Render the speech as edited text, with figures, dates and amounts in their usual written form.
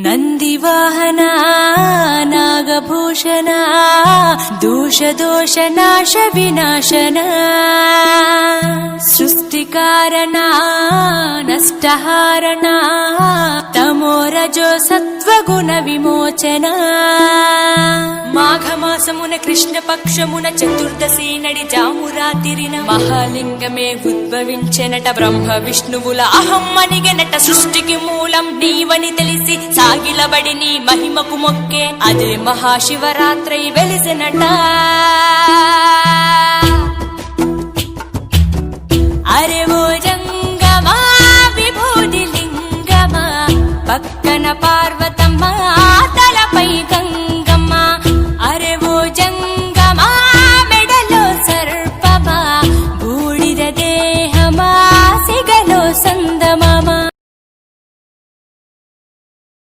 ನಂದಿವಾಹನ ನಾಗಭೂಷಣ ದೋಷ ನಾಶ ವಿನಾಶನ ಸೃಷ್ಟಿಕಾರಣ ನಷ್ಟಹಾರಣ తమోరజో సత్వగుణ విమోచన మాఘమాసమున కృష్ణపక్షమున చతుర్దశి నడి జామురాతిరిన మహాలింగమే ఉద్భవించెనట బ్రహ్మ విష్ణువుల అహం అనిగెనట సృష్టికి మూలం నీవని తెలిసి సాగిలబడి నీ మహిమకు మొక్కే అదే మహాశివరాత్రి వెలిసినట అరే ఓ జంగమా విభూది లింగమా పక్కన పార్వతమ్మ తలపై గంగ